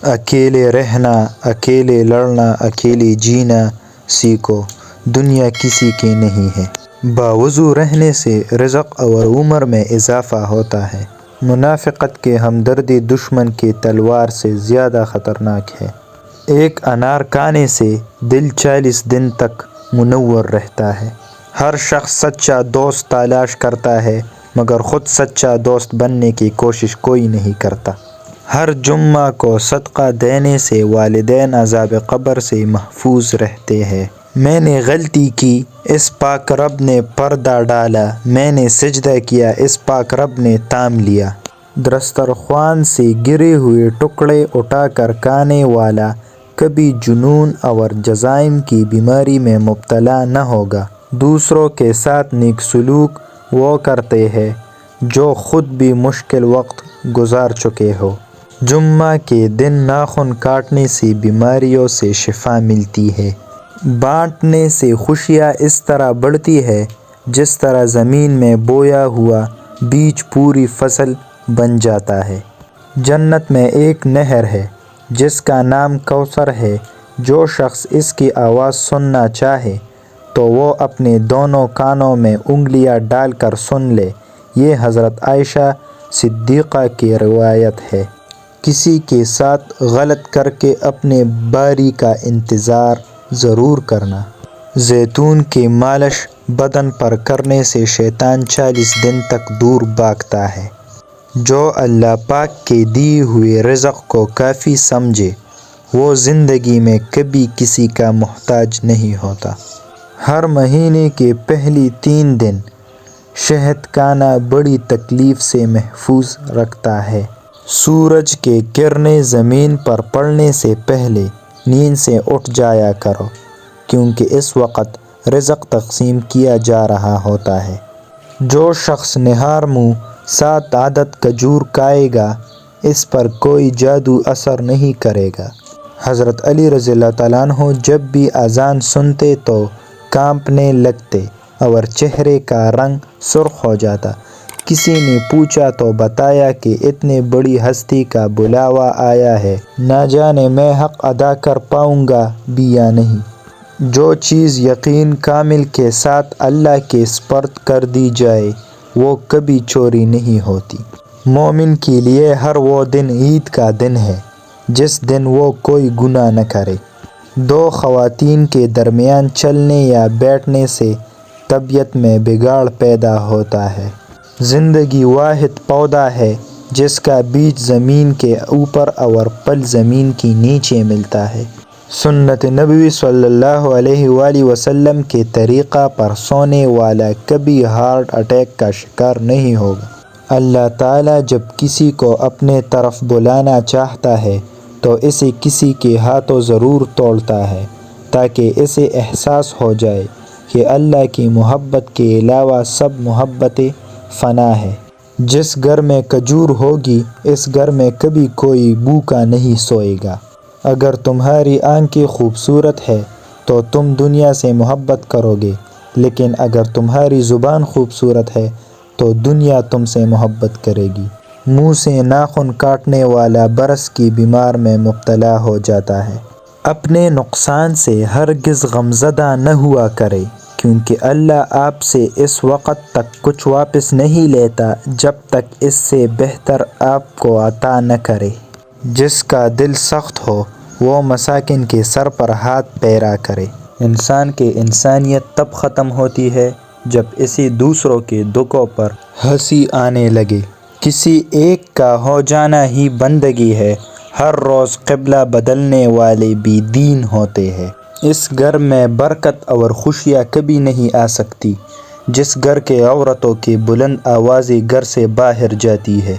اکیلے رہنا، اکیلے لڑنا، اکیلے جینا سیکھو، دنیا کسی کی نہیں ہے۔ باوضو رہنے سے رزق اور عمر میں اضافہ ہوتا ہے۔ منافقت کی ہمدردی دشمن کی تلوار سے زیادہ خطرناک ہے۔ ایک انار کھانے سے دل 40 دن تک منور رہتا ہے۔ ہر شخص سچا دوست تلاش کرتا ہے مگر خود سچا دوست بننے کی کوشش کوئی نہیں کرتا۔ ہر جمعہ کو صدقہ دینے سے والدین عذاب قبر سے محفوظ رہتے ہیں۔ میں نے غلطی کی، اس پاک رب نے پردہ ڈالا، میں نے سجدہ کیا، اس پاک رب نے تام لیا۔ دسترخوان سے گرے ہوئے ٹکڑے اٹھا کر کھانے والا کبھی جنون اور جرائم کی بیماری میں مبتلا نہ ہوگا۔ دوسروں کے ساتھ نیک سلوک وہ کرتے ہیں جو خود بھی مشکل وقت گزار چکے ہو۔ جمعہ کے دن ناخن کاٹنے سے بیماریوں سے شفا ملتی ہے۔ بانٹنے سے خوشیاں اس طرح بڑھتی ہے جس طرح زمین میں بویا ہوا بیج پوری فصل بن جاتا ہے۔ جنت میں ایک نہر ہے جس کا نام کوثر ہے، جو شخص اس کی آواز سننا چاہے تو وہ اپنے دونوں کانوں میں انگلیاں ڈال کر سن لے۔ یہ حضرت عائشہ صدیقہ کی روایت ہے۔ کسی کے ساتھ غلط کر کے اپنے باری کا انتظار ضرور کرنا۔ زیتون کی مالش بدن پر کرنے سے شیطان 40 دن تک دور بھاگتا ہے۔ جو اللہ پاک کے دیے ہوئے رزق کو کافی سمجھے وہ زندگی میں کبھی کسی کا محتاج نہیں ہوتا۔ ہر مہینے کے پہلے 3 دن شہد کھانا بڑی تکلیف سے محفوظ رکھتا ہے۔ سورج کی کرنیں زمین پر پڑنے سے پہلے نیند سے اٹھ جایا کرو، کیونکہ اس وقت رزق تقسیم کیا جا رہا ہوتا ہے۔ جو شخص نہار منہ 7 عدد کھجور کھائے گا اس پر کوئی جادو اثر نہیں کرے گا۔ حضرت علی رضی اللہ تعالیٰ عنہ جب بھی اذان سنتے تو کانپنے لگتے اور چہرے کا رنگ سرخ ہو جاتا۔ کسی نے پوچھا تو بتایا کہ اتنی بڑی ہستی کا بلاوا آیا ہے، نہ جانے میں حق ادا کر پاؤں گا بھی یا نہیں۔ جو چیز یقین کامل کے ساتھ اللہ کے سپرد کر دی جائے وہ کبھی چوری نہیں ہوتی۔ مومن کے لیے ہر وہ دن عید کا دن ہے جس دن وہ کوئی گناہ نہ کرے۔ 2 خواتین کے درمیان چلنے یا بیٹھنے سے طبیعت میں بگاڑ پیدا ہوتا ہے۔ زندگی واحد پودا ہے جس کا بیج زمین کے اوپر اور پھل زمین کے نیچے ملتا ہے۔ سنت نبوی صلی اللہ علیہ وآلہ وسلم کے طریقہ پر سونے والا کبھی ہارٹ اٹیک کا شکار نہیں ہوگا۔ اللہ تعالیٰ جب کسی کو اپنے طرف بلانا چاہتا ہے تو اسے کسی کے ہاتھوں ضرور توڑتا ہے تاکہ اسے احساس ہو جائے کہ اللہ کی محبت کے علاوہ سب محبتیں فنا ہے۔ جس گھر میں کھجور ہوگی اس گھر میں کبھی کوئی بھوکا نہیں سوئے گا۔ اگر تمہاری آنکھیں خوبصورت ہے تو تم دنیا سے محبت کرو گے، لیکن اگر تمہاری زبان خوبصورت ہے تو دنیا تم سے محبت کرے گی۔ منہ سے ناخن کاٹنے والا برس کی بیمار میں مبتلا ہو جاتا ہے۔ اپنے نقصان سے ہرگز غمزدہ نہ ہوا کرے، کیونکہ اللہ آپ سے اس وقت تک کچھ واپس نہیں لیتا جب تک اس سے بہتر آپ کو عطا نہ کرے۔ جس کا دل سخت ہو وہ مساکین کے سر پر ہاتھ پھیرا کرے۔ انسان کی انسانیت تب ختم ہوتی ہے جب اسے دوسروں کے دکھوں پر ہنسی آنے لگے۔ کسی ایک کا ہو جانا ہی بندگی ہے۔ ہر روز قبلہ بدلنے والے بھی دین ہوتے ہیں۔ اس گھر میں برکت اور خوشیاں کبھی نہیں آ سکتی جس گھر کے عورتوں کی بلند آوازیں گھر سے باہر جاتی ہے۔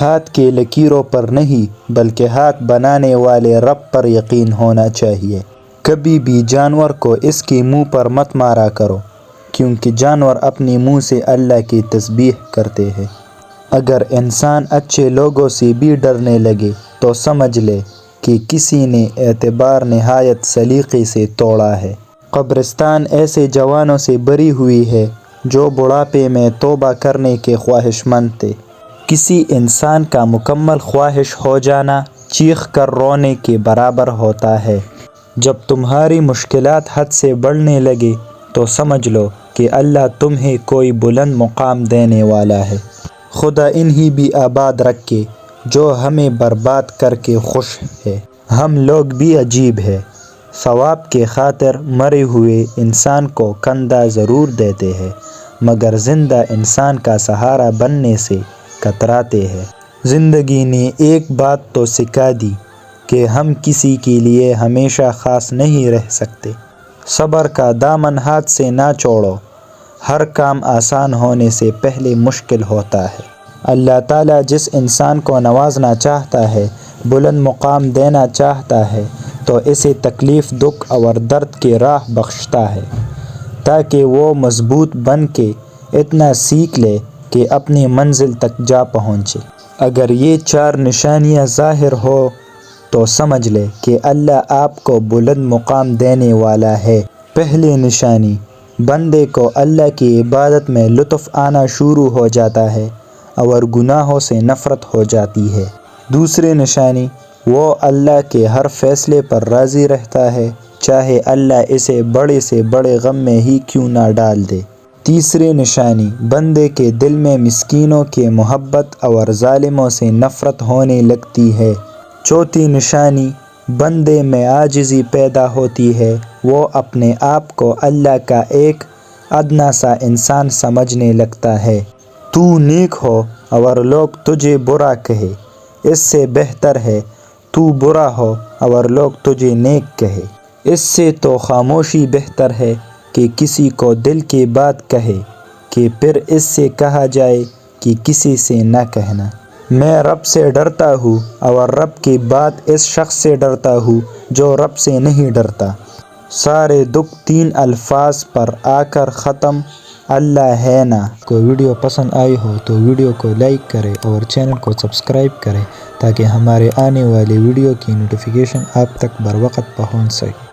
ہاتھ کی لکیروں پر نہیں بلکہ ہاتھ بنانے والے رب پر یقین ہونا چاہیے۔ کبھی بھی جانور کو اس کے منہ پر مت مارا کرو، کیونکہ جانور اپنے منہ سے اللہ کی تسبیح کرتے ہیں۔ اگر انسان اچھے لوگوں سے بھی ڈرنے لگے تو سمجھ لے کہ کسی نے اعتبار نہایت سلیقے سے توڑا ہے۔ قبرستان ایسے جوانوں سے بھری ہوئی ہے جو بڑھاپے میں توبہ کرنے کے خواہش مند تھے۔ کسی انسان کا مکمل خواہش ہو جانا چیخ کر رونے کے برابر ہوتا ہے۔ جب تمہاری مشکلات حد سے بڑھنے لگے تو سمجھ لو کہ اللہ تمہیں کوئی بلند مقام دینے والا ہے۔ خدا انہیں بھی آباد رکھے جو ہمیں برباد کر کے خوش ہے۔ ہم لوگ بھی عجیب ہے، ثواب کے خاطر مرے ہوئے انسان کو کندھا ضرور دیتے ہیں مگر زندہ انسان کا سہارا بننے سے کتراتے ہیں۔ زندگی نے ایک بات تو سکھا دی کہ ہم کسی کے لیے ہمیشہ خاص نہیں رہ سکتے۔ صبر کا دامن ہاتھ سے نہ چھوڑو، ہر کام آسان ہونے سے پہلے مشکل ہوتا ہے۔ اللہ تعالیٰ جس انسان کو نوازنا چاہتا ہے، بلند مقام دینا چاہتا ہے تو اسے تکلیف، دکھ اور درد کی راہ بخشتا ہے تاکہ وہ مضبوط بن کے اتنا سیکھ لے کہ اپنی منزل تک جا پہنچے۔ اگر یہ 4 نشانیاں ظاہر ہو تو سمجھ لے کہ اللہ آپ کو بلند مقام دینے والا ہے۔ پہلی نشانی، بندے کو اللہ کی عبادت میں لطف آنا شروع ہو جاتا ہے اور گناہوں سے نفرت ہو جاتی ہے۔ دوسری نشانی، وہ اللہ کے ہر فیصلے پر راضی رہتا ہے چاہے اللہ اسے بڑے سے بڑے غم میں ہی کیوں نہ ڈال دے۔ تیسری نشانی، بندے کے دل میں مسکینوں کی محبت اور ظالموں سے نفرت ہونے لگتی ہے۔ چوتھی نشانی، بندے میں عاجزی پیدا ہوتی ہے، وہ اپنے آپ کو اللہ کا ایک ادنا سا انسان سمجھنے لگتا ہے۔ تو نیک ہو اور لوگ تجھے برا کہے، اس سے بہتر ہے تو برا ہو اور لوگ تجھے نیک کہے۔ اس سے تو خاموشی بہتر ہے کہ کسی کو دل کی بات کہے کہ پھر اس سے کہا جائے کہ کسی سے نہ کہنا۔ میں رب سے ڈرتا ہوں اور رب کی بات اس شخص سے ڈرتا ہوں جو رب سے نہیں ڈرتا۔ سارے دکھ 3 الفاظ پر آ کر ختم، اللہ ہے نا۔ کوئی ویڈیو پسند آئی ہو تو ویڈیو کو لائک کرے اور چینل کو سبسکرائب کرے تاکہ ہمارے آنے والی ویڈیو کی نوٹیفیکیشن آپ تک بر وقت پہنچ سکے۔